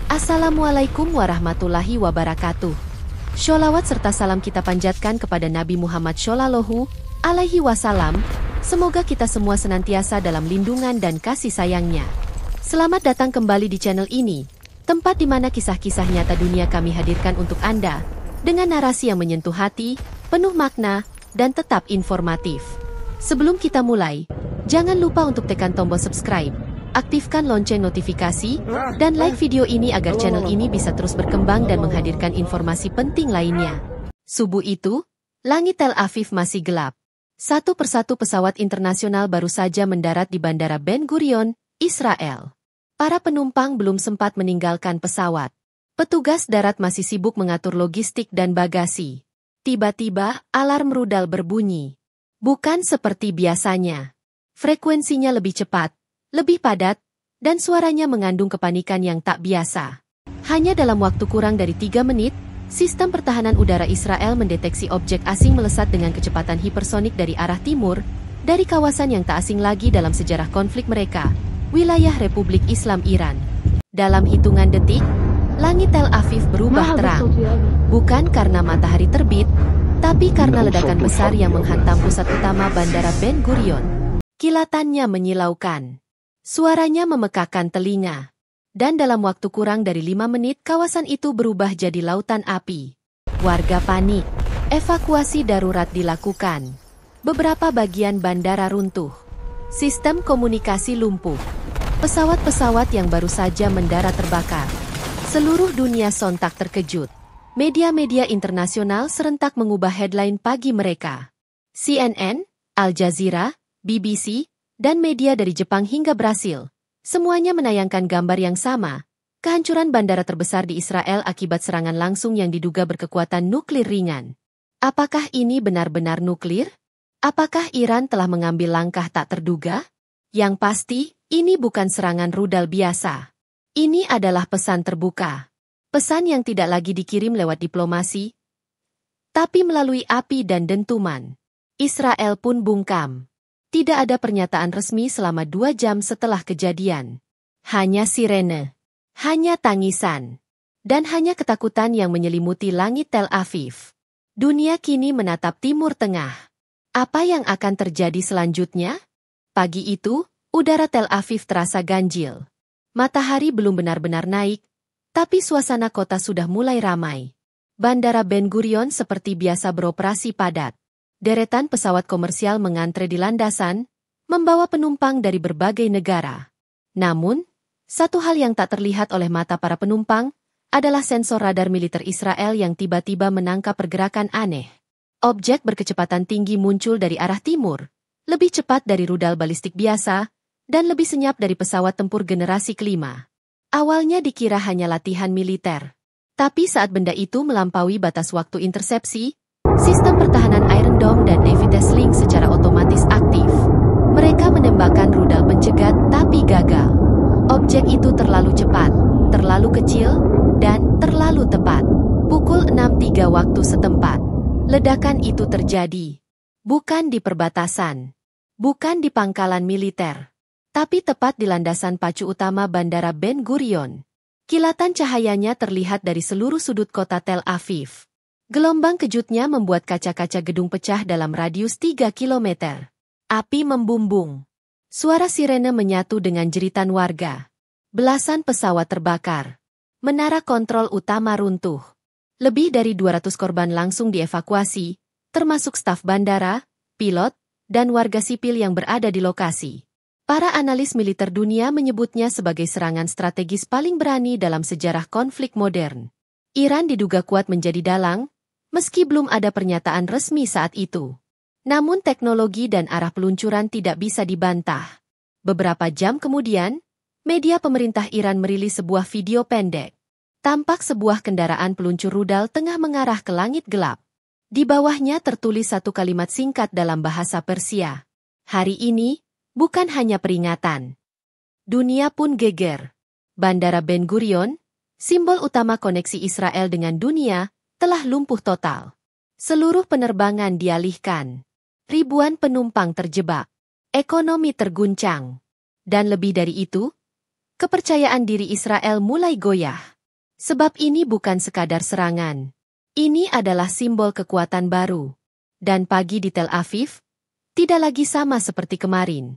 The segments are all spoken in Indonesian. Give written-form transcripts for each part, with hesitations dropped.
Assalamualaikum warahmatullahi wabarakatuh. Sholawat serta salam kita panjatkan kepada Nabi Muhammad Shallallahu Alaihi Wasallam. Semoga kita semua senantiasa dalam lindungan dan kasih sayangnya. Selamat datang kembali di channel ini, tempat di mana kisah-kisah nyata dunia kami hadirkan untuk Anda, dengan narasi yang menyentuh hati, penuh makna, dan tetap informatif. Sebelum kita mulai, jangan lupa untuk tekan tombol subscribe, aktifkan lonceng notifikasi, dan like video ini agar channel ini bisa terus berkembang dan menghadirkan informasi penting lainnya. Subuh itu, langit Tel Aviv masih gelap. Satu persatu pesawat internasional baru saja mendarat di Bandara Ben Gurion, Israel. Para penumpang belum sempat meninggalkan pesawat. Petugas darat masih sibuk mengatur logistik dan bagasi. Tiba-tiba, alarm rudal berbunyi. Bukan seperti biasanya. Frekuensinya lebih cepat, lebih padat, dan suaranya mengandung kepanikan yang tak biasa. Hanya dalam waktu kurang dari 3 menit, sistem pertahanan udara Israel mendeteksi objek asing melesat dengan kecepatan hipersonik dari arah timur, dari kawasan yang tak asing lagi dalam sejarah konflik mereka, wilayah Republik Islam Iran. Dalam hitungan detik, langit Tel Aviv berubah terang. Bukan karena matahari terbit, tapi karena ledakan besar yang menghantam pusat utama Bandara Ben Gurion. Kilatannya menyilaukan. Suaranya memekakkan telinga. Dan dalam waktu kurang dari 5 menit kawasan itu berubah jadi lautan api. Warga panik. Evakuasi darurat dilakukan. Beberapa bagian bandara runtuh. Sistem komunikasi lumpuh. Pesawat-pesawat yang baru saja mendarat terbakar. Seluruh dunia sontak terkejut. Media-media internasional serentak mengubah headline pagi mereka. CNN, Al Jazeera, BBC, dan media dari Jepang hingga Brasil, semuanya menayangkan gambar yang sama, kehancuran bandara terbesar di Israel akibat serangan langsung yang diduga berkekuatan nuklir ringan. Apakah ini benar-benar nuklir? Apakah Iran telah mengambil langkah tak terduga? Yang pasti, ini bukan serangan rudal biasa. Ini adalah pesan terbuka. Pesan yang tidak lagi dikirim lewat diplomasi, tapi melalui api dan dentuman. Israel pun bungkam. Tidak ada pernyataan resmi selama 2 jam setelah kejadian. Hanya sirene. Hanya tangisan. Dan hanya ketakutan yang menyelimuti langit Tel Aviv. Dunia kini menatap Timur Tengah. Apa yang akan terjadi selanjutnya? Pagi itu, udara Tel Aviv terasa ganjil. Matahari belum benar-benar naik, tapi suasana kota sudah mulai ramai. Bandara Ben Gurion seperti biasa beroperasi padat. Deretan pesawat komersial mengantre di landasan, membawa penumpang dari berbagai negara. Namun, satu hal yang tak terlihat oleh mata para penumpang adalah sensor radar militer Israel yang tiba-tiba menangkap pergerakan aneh. Objek berkecepatan tinggi muncul dari arah timur, lebih cepat dari rudal balistik biasa, dan lebih senyap dari pesawat tempur generasi kelima. Awalnya dikira hanya latihan militer. Tapi saat benda itu melampaui batas waktu intersepsi, sistem pertahanan Iron Dome dan Navy Test Link secara otomatis aktif. Mereka menembakkan rudal pencegat tapi gagal. Objek itu terlalu cepat, terlalu kecil, dan terlalu tepat. Pukul 6.03 waktu setempat. Ledakan itu terjadi. Bukan di perbatasan. Bukan di pangkalan militer. Tapi tepat di landasan pacu utama Bandara Ben Gurion. Kilatan cahayanya terlihat dari seluruh sudut kota Tel Aviv. Gelombang kejutnya membuat kaca-kaca gedung pecah dalam radius 3 km. Api membumbung. Suara sirene menyatu dengan jeritan warga. Belasan pesawat terbakar. Menara kontrol utama runtuh. Lebih dari 200 korban langsung dievakuasi, termasuk staf bandara, pilot, dan warga sipil yang berada di lokasi. Para analis militer dunia menyebutnya sebagai serangan strategis paling berani dalam sejarah konflik modern. Iran diduga kuat menjadi dalang, meski belum ada pernyataan resmi saat itu. Namun teknologi dan arah peluncuran tidak bisa dibantah. Beberapa jam kemudian, media pemerintah Iran merilis sebuah video pendek. Tampak sebuah kendaraan peluncur rudal tengah mengarah ke langit gelap. Di bawahnya tertulis satu kalimat singkat dalam bahasa Persia. Hari ini, bukan hanya peringatan. Dunia pun geger. Bandara Ben Gurion, simbol utama koneksi Israel dengan dunia, telah lumpuh total. Seluruh penerbangan dialihkan. Ribuan penumpang terjebak. Ekonomi terguncang. Dan lebih dari itu, kepercayaan diri Israel mulai goyah. Sebab ini bukan sekadar serangan. Ini adalah simbol kekuatan baru. Dan pagi di Tel Aviv tidak lagi sama seperti kemarin.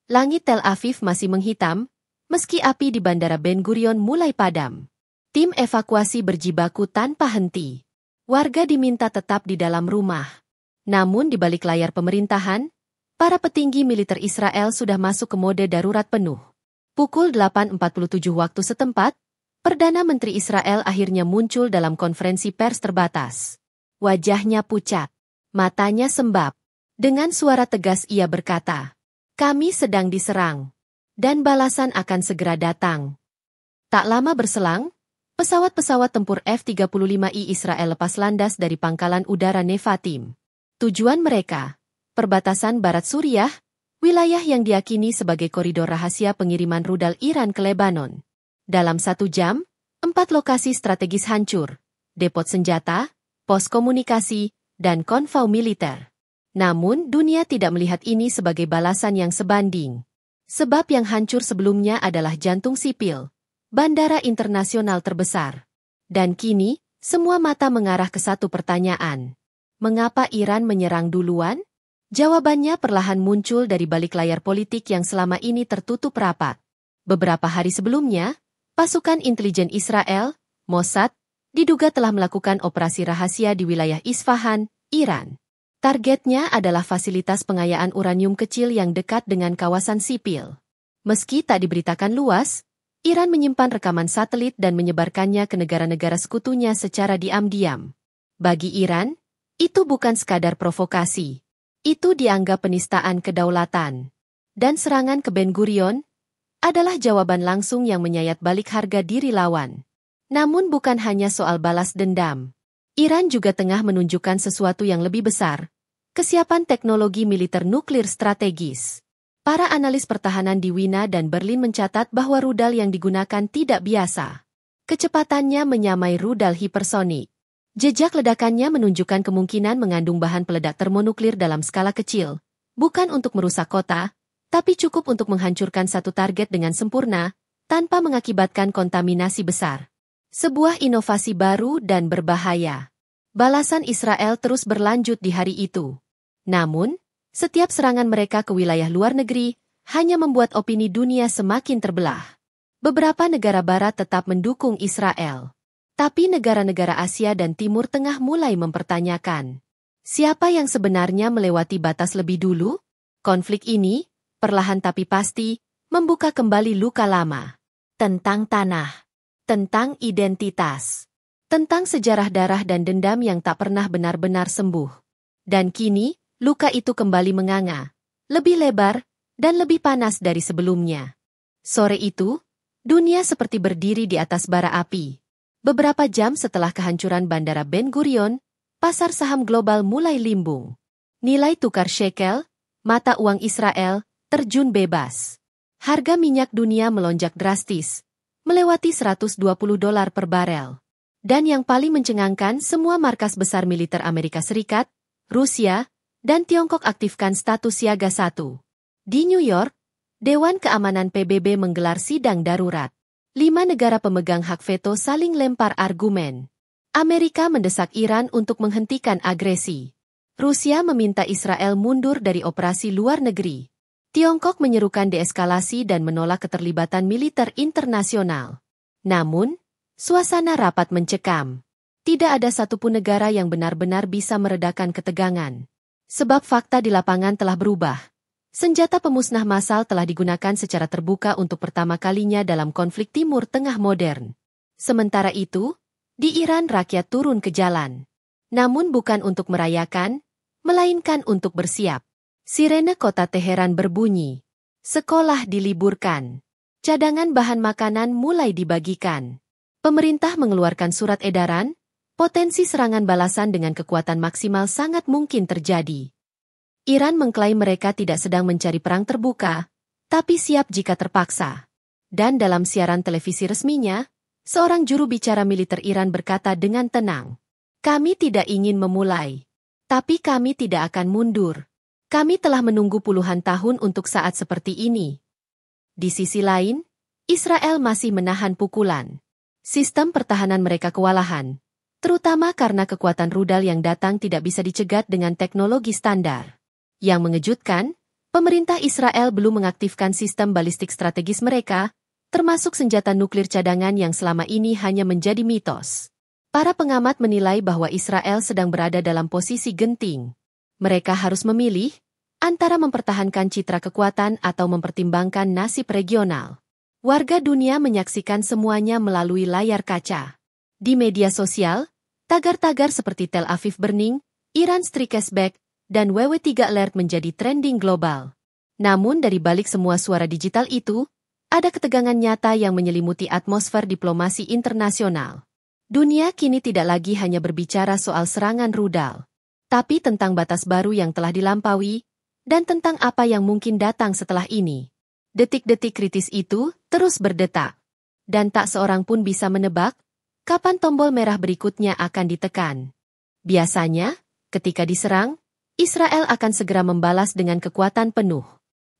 Langit Tel Aviv masih menghitam, meski api di Bandara Ben Gurion mulai padam. Tim evakuasi berjibaku tanpa henti. Warga diminta tetap di dalam rumah. Namun di balik layar pemerintahan, para petinggi militer Israel sudah masuk ke mode darurat penuh. Pukul 8.47 waktu setempat, Perdana Menteri Israel akhirnya muncul dalam konferensi pers terbatas. Wajahnya pucat, matanya sembab. Dengan suara tegas ia berkata, "Kami sedang diserang, dan balasan akan segera datang." Tak lama berselang, pesawat-pesawat tempur F-35I Israel lepas landas dari pangkalan udara Nevatim. Tujuan mereka, perbatasan barat Suriah, wilayah yang diyakini sebagai koridor rahasia pengiriman rudal Iran ke Lebanon. Dalam 1 jam, 4 lokasi strategis hancur, depot senjata, pos komunikasi, dan konvoi militer. Namun, dunia tidak melihat ini sebagai balasan yang sebanding. Sebab yang hancur sebelumnya adalah jantung sipil, bandara internasional terbesar. Dan kini, semua mata mengarah ke satu pertanyaan. Mengapa Iran menyerang duluan? Jawabannya perlahan muncul dari balik layar politik yang selama ini tertutup rapat. Beberapa hari sebelumnya, pasukan intelijen Israel, Mossad, diduga telah melakukan operasi rahasia di wilayah Isfahan, Iran. Targetnya adalah fasilitas pengayaan uranium kecil yang dekat dengan kawasan sipil. Meski tak diberitakan luas, Iran menyimpan rekaman satelit dan menyebarkannya ke negara-negara sekutunya secara diam-diam. Bagi Iran, itu bukan sekadar provokasi. Itu dianggap penistaan kedaulatan. Dan serangan ke Ben Gurion adalah jawaban langsung yang menyayat balik harga diri lawan. Namun bukan hanya soal balas dendam. Iran juga tengah menunjukkan sesuatu yang lebih besar, kesiapan teknologi militer nuklir strategis. Para analis pertahanan di Wina dan Berlin mencatat bahwa rudal yang digunakan tidak biasa. Kecepatannya menyamai rudal hipersonik. Jejak ledakannya menunjukkan kemungkinan mengandung bahan peledak termonuklir dalam skala kecil, bukan untuk merusak kota, tapi cukup untuk menghancurkan satu target dengan sempurna, tanpa mengakibatkan kontaminasi besar. Sebuah inovasi baru dan berbahaya. Balasan Israel terus berlanjut di hari itu. Namun, setiap serangan mereka ke wilayah luar negeri hanya membuat opini dunia semakin terbelah. Beberapa negara barat tetap mendukung Israel. Tapi negara-negara Asia dan Timur Tengah mulai mempertanyakan, siapa yang sebenarnya melewati batas lebih dulu? Konflik ini, perlahan tapi pasti, membuka kembali luka lama. Tentang tanah, tentang identitas, tentang sejarah darah dan dendam yang tak pernah benar-benar sembuh. Dan kini, luka itu kembali menganga, lebih lebar, dan lebih panas dari sebelumnya. Sore itu, dunia seperti berdiri di atas bara api. Beberapa jam setelah kehancuran Bandara Ben Gurion, pasar saham global mulai limbung. Nilai tukar shekel, mata uang Israel, terjun bebas. Harga minyak dunia melonjak drastis, melewati $120 per barel. Dan yang paling mencengangkan, semua markas besar militer Amerika Serikat, Rusia, dan Tiongkok aktifkan status siaga 1. Di New York, Dewan Keamanan PBB menggelar sidang darurat. 5 negara pemegang hak veto saling lempar argumen. Amerika mendesak Iran untuk menghentikan agresi. Rusia meminta Israel mundur dari operasi luar negeri. Tiongkok menyerukan deeskalasi dan menolak keterlibatan militer internasional. Namun, suasana rapat mencekam. Tidak ada satupun negara yang benar-benar bisa meredakan ketegangan. Sebab fakta di lapangan telah berubah. Senjata pemusnah massal telah digunakan secara terbuka untuk pertama kalinya dalam konflik Timur Tengah modern. Sementara itu, di Iran rakyat turun ke jalan. Namun bukan untuk merayakan, melainkan untuk bersiap. Sirene kota Teheran berbunyi. Sekolah diliburkan. Cadangan bahan makanan mulai dibagikan. Pemerintah mengeluarkan surat edaran, potensi serangan balasan dengan kekuatan maksimal sangat mungkin terjadi. Iran mengklaim mereka tidak sedang mencari perang terbuka, tapi siap jika terpaksa. Dan dalam siaran televisi resminya, seorang juru bicara militer Iran berkata dengan tenang, "Kami tidak ingin memulai, tapi kami tidak akan mundur. Kami telah menunggu puluhan tahun untuk saat seperti ini." Di sisi lain, Israel masih menahan pukulan. Sistem pertahanan mereka kewalahan, terutama karena kekuatan rudal yang datang tidak bisa dicegat dengan teknologi standar. Yang mengejutkan, pemerintah Israel belum mengaktifkan sistem balistik strategis mereka, termasuk senjata nuklir cadangan yang selama ini hanya menjadi mitos. Para pengamat menilai bahwa Israel sedang berada dalam posisi genting. Mereka harus memilih antara mempertahankan citra kekuatan atau mempertimbangkan nasib regional. Warga dunia menyaksikan semuanya melalui layar kaca. Di media sosial, tagar-tagar seperti Tel Aviv Burning, Iran Strikes Back, dan WW3 Alert menjadi trending global. Namun dari balik semua suara digital itu, ada ketegangan nyata yang menyelimuti atmosfer diplomasi internasional. Dunia kini tidak lagi hanya berbicara soal serangan rudal, tapi tentang batas baru yang telah dilampaui, dan tentang apa yang mungkin datang setelah ini. Detik-detik kritis itu terus berdetak, dan tak seorang pun bisa menebak kapan tombol merah berikutnya akan ditekan. Biasanya, ketika diserang, Israel akan segera membalas dengan kekuatan penuh.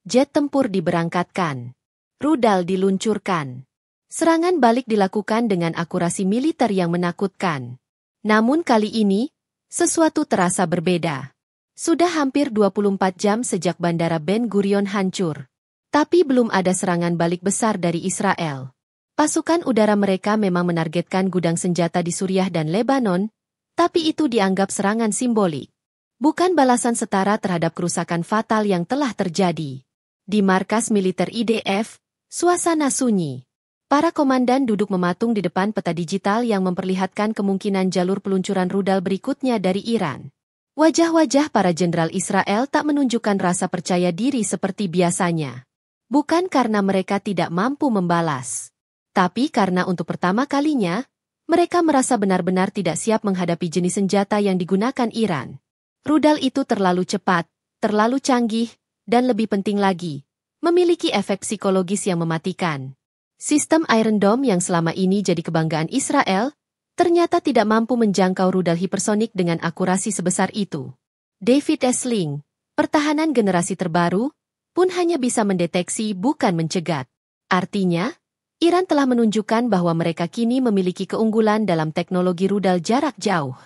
Jet tempur diberangkatkan. Rudal diluncurkan. Serangan balik dilakukan dengan akurasi militer yang menakutkan. Namun kali ini, sesuatu terasa berbeda. Sudah hampir 24 jam sejak Bandara Ben Gurion hancur. Tapi belum ada serangan balik besar dari Israel. Pasukan udara mereka memang menargetkan gudang senjata di Suriah dan Lebanon, tapi itu dianggap serangan simbolik. Bukan balasan setara terhadap kerusakan fatal yang telah terjadi. Di markas militer IDF, suasana sunyi. Para komandan duduk mematung di depan peta digital yang memperlihatkan kemungkinan jalur peluncuran rudal berikutnya dari Iran. Wajah-wajah para jenderal Israel tak menunjukkan rasa percaya diri seperti biasanya. Bukan karena mereka tidak mampu membalas, tapi karena untuk pertama kalinya, mereka merasa benar-benar tidak siap menghadapi jenis senjata yang digunakan Iran. Rudal itu terlalu cepat, terlalu canggih, dan lebih penting lagi, memiliki efek psikologis yang mematikan. Sistem Iron Dome yang selama ini jadi kebanggaan Israel, ternyata tidak mampu menjangkau rudal hipersonik dengan akurasi sebesar itu. David Esling, pertahanan generasi terbaru, pun hanya bisa mendeteksi bukan mencegat. Artinya, Iran telah menunjukkan bahwa mereka kini memiliki keunggulan dalam teknologi rudal jarak jauh.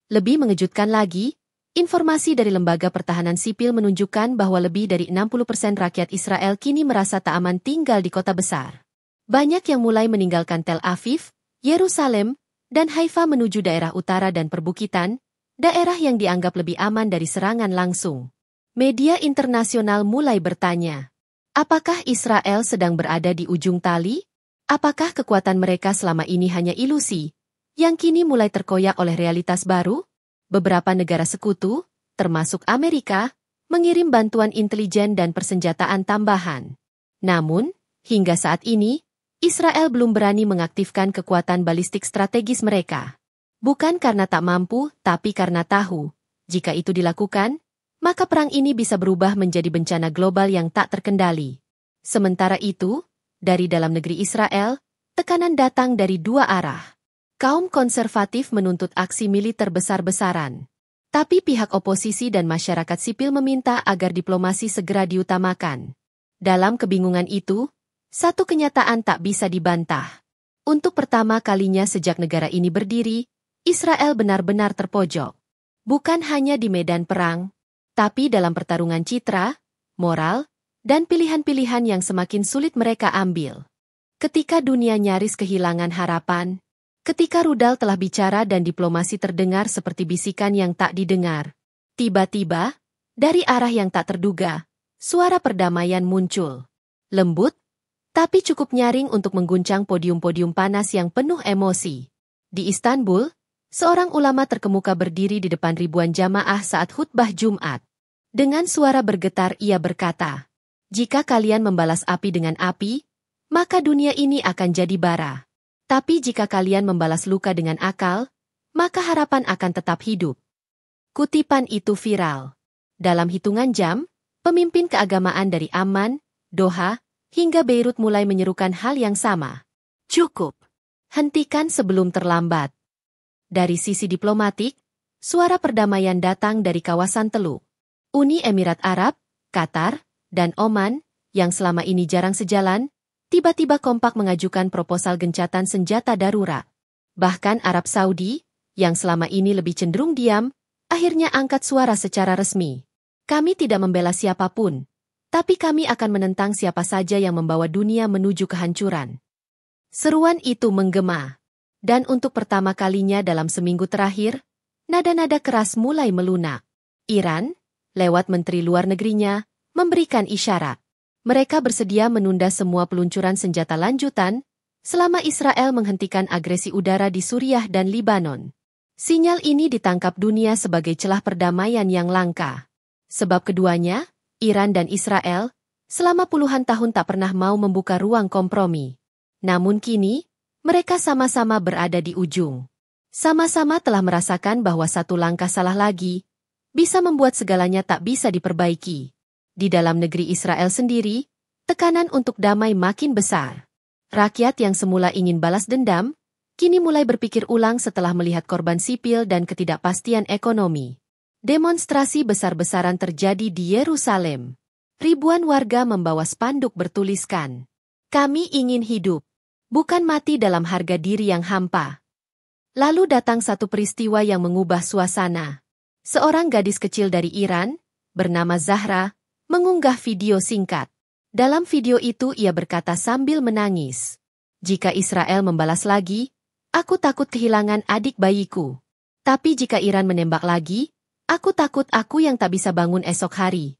Lebih mengejutkan lagi, informasi dari Lembaga Pertahanan Sipil menunjukkan bahwa lebih dari 60% rakyat Israel kini merasa tak aman tinggal di kota besar. Banyak yang mulai meninggalkan Tel Aviv, Yerusalem, dan Haifa menuju daerah utara dan perbukitan, daerah yang dianggap lebih aman dari serangan langsung. Media internasional mulai bertanya, apakah Israel sedang berada di ujung tali? Apakah kekuatan mereka selama ini hanya ilusi, yang kini mulai terkoyak oleh realitas baru? Beberapa negara sekutu, termasuk Amerika, mengirim bantuan intelijen dan persenjataan tambahan. Namun, hingga saat ini, Israel belum berani mengaktifkan kekuatan balistik strategis mereka. Bukan karena tak mampu, tapi karena tahu, jika itu dilakukan, maka perang ini bisa berubah menjadi bencana global yang tak terkendali. Sementara itu, dari dalam negeri Israel, tekanan datang dari dua arah. Kaum konservatif menuntut aksi militer besar-besaran. Tapi pihak oposisi dan masyarakat sipil meminta agar diplomasi segera diutamakan. Dalam kebingungan itu, satu kenyataan tak bisa dibantah. Untuk pertama kalinya sejak negara ini berdiri, Israel benar-benar terpojok. Bukan hanya di medan perang, tapi dalam pertarungan citra, moral, dan pilihan-pilihan yang semakin sulit mereka ambil. Ketika dunia nyaris kehilangan harapan, ketika rudal telah bicara dan diplomasi terdengar seperti bisikan yang tak didengar, tiba-tiba, dari arah yang tak terduga, suara perdamaian muncul. Lembut, tapi cukup nyaring untuk mengguncang podium-podium panas yang penuh emosi. Di Istanbul, seorang ulama terkemuka berdiri di depan ribuan jamaah saat khutbah Jumat. Dengan suara bergetar ia berkata, "Jika kalian membalas api dengan api, maka dunia ini akan jadi bara. Tapi jika kalian membalas luka dengan akal, maka harapan akan tetap hidup." Kutipan itu viral. Dalam hitungan jam, pemimpin keagamaan dari Amman, Doha, hingga Beirut mulai menyerukan hal yang sama. Cukup. Hentikan sebelum terlambat. Dari sisi diplomatik, suara perdamaian datang dari kawasan Teluk. Uni Emirat Arab, Qatar, dan Oman, yang selama ini jarang sejalan, tiba-tiba kompak mengajukan proposal gencatan senjata darurat. Bahkan Arab Saudi, yang selama ini lebih cenderung diam, akhirnya angkat suara secara resmi. Kami tidak membela siapapun, tapi kami akan menentang siapa saja yang membawa dunia menuju kehancuran. Seruan itu menggema. Dan untuk pertama kalinya dalam seminggu terakhir, nada-nada keras mulai melunak. Iran, lewat Menteri Luar Negerinya, memberikan isyarat. Mereka bersedia menunda semua peluncuran senjata lanjutan selama Israel menghentikan agresi udara di Suriah dan Libanon. Sinyal ini ditangkap dunia sebagai celah perdamaian yang langka. Sebab keduanya, Iran dan Israel, selama puluhan tahun tak pernah mau membuka ruang kompromi. Namun kini, mereka sama-sama berada di ujung. Sama-sama telah merasakan bahwa satu langkah salah lagi bisa membuat segalanya tak bisa diperbaiki. Di dalam negeri Israel sendiri, tekanan untuk damai makin besar. Rakyat yang semula ingin balas dendam, kini mulai berpikir ulang setelah melihat korban sipil dan ketidakpastian ekonomi. Demonstrasi besar-besaran terjadi di Yerusalem. Ribuan warga membawa spanduk bertuliskan, "Kami ingin hidup, bukan mati dalam harga diri yang hampa." Lalu datang satu peristiwa yang mengubah suasana. Seorang gadis kecil dari Iran, bernama Zahra, mengunggah video singkat. Dalam video itu ia berkata sambil menangis, "Jika Israel membalas lagi, aku takut kehilangan adik bayiku. Tapi jika Iran menembak lagi, aku takut aku yang tak bisa bangun esok hari."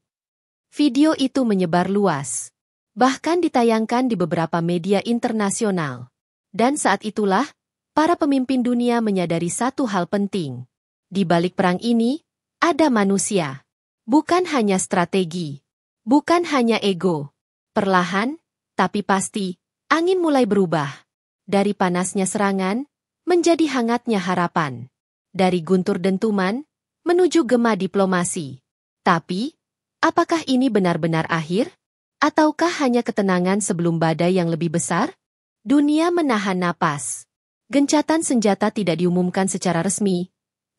Video itu menyebar luas. Bahkan ditayangkan di beberapa media internasional. Dan saat itulah, para pemimpin dunia menyadari satu hal penting. Di balik perang ini, ada manusia. Bukan hanya strategi. Bukan hanya ego. Perlahan, tapi pasti, angin mulai berubah. Dari panasnya serangan, menjadi hangatnya harapan. Dari guntur dentuman, menuju gema diplomasi. Tapi, apakah ini benar-benar akhir? Ataukah hanya ketenangan sebelum badai yang lebih besar? Dunia menahan napas. Gencatan senjata tidak diumumkan secara resmi,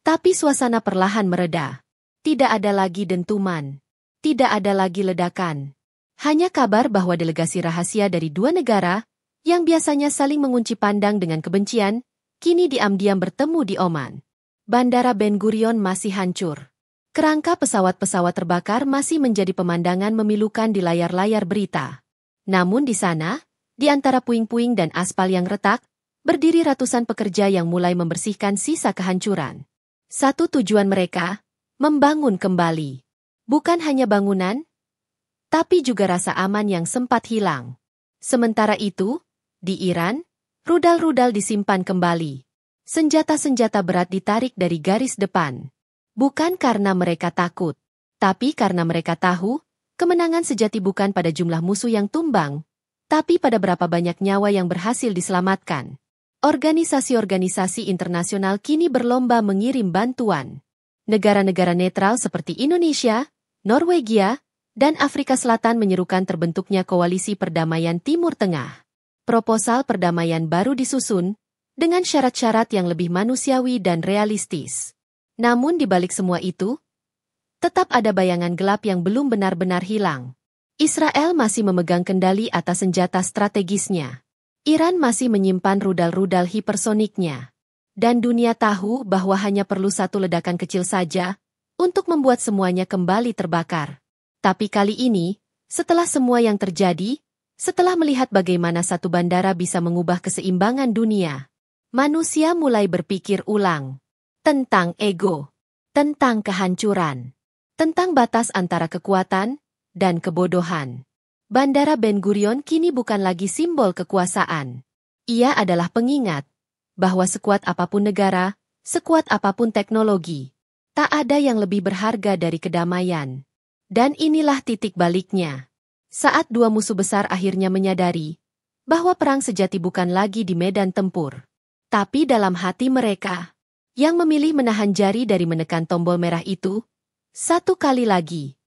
tapi suasana perlahan mereda. Tidak ada lagi dentuman. Tidak ada lagi ledakan. Hanya kabar bahwa delegasi rahasia dari dua negara, yang biasanya saling mengunci pandang dengan kebencian, kini diam-diam bertemu di Oman. Bandara Ben Gurion masih hancur. Kerangka pesawat-pesawat terbakar masih menjadi pemandangan memilukan di layar-layar berita. Namun di sana, di antara puing-puing dan aspal yang retak, berdiri ratusan pekerja yang mulai membersihkan sisa kehancuran. Satu tujuan mereka, membangun kembali. Bukan hanya bangunan, tapi juga rasa aman yang sempat hilang. Sementara itu, di Iran, rudal-rudal disimpan kembali. Senjata-senjata berat ditarik dari garis depan. Bukan karena mereka takut, tapi karena mereka tahu, kemenangan sejati bukan pada jumlah musuh yang tumbang, tapi pada berapa banyak nyawa yang berhasil diselamatkan. Organisasi-organisasi internasional kini berlomba mengirim bantuan. Negara-negara netral seperti Indonesia, Norwegia, dan Afrika Selatan menyerukan terbentuknya koalisi perdamaian Timur Tengah. Proposal perdamaian baru disusun, dengan syarat-syarat yang lebih manusiawi dan realistis. Namun di balik semua itu, tetap ada bayangan gelap yang belum benar-benar hilang. Israel masih memegang kendali atas senjata strategisnya. Iran masih menyimpan rudal-rudal hipersoniknya. Dan dunia tahu bahwa hanya perlu satu ledakan kecil saja untuk membuat semuanya kembali terbakar. Tapi kali ini, setelah semua yang terjadi, setelah melihat bagaimana satu bandara bisa mengubah keseimbangan dunia, manusia mulai berpikir ulang. Tentang ego, tentang kehancuran, tentang batas antara kekuatan dan kebodohan. Bandara Ben Gurion kini bukan lagi simbol kekuasaan. Ia adalah pengingat bahwa sekuat apapun negara, sekuat apapun teknologi, tak ada yang lebih berharga dari kedamaian. Dan inilah titik baliknya. Saat dua musuh besar akhirnya menyadari bahwa perang sejati bukan lagi di medan tempur, tapi dalam hati mereka. Yang memilih menahan jari dari menekan tombol merah itu, satu kali lagi,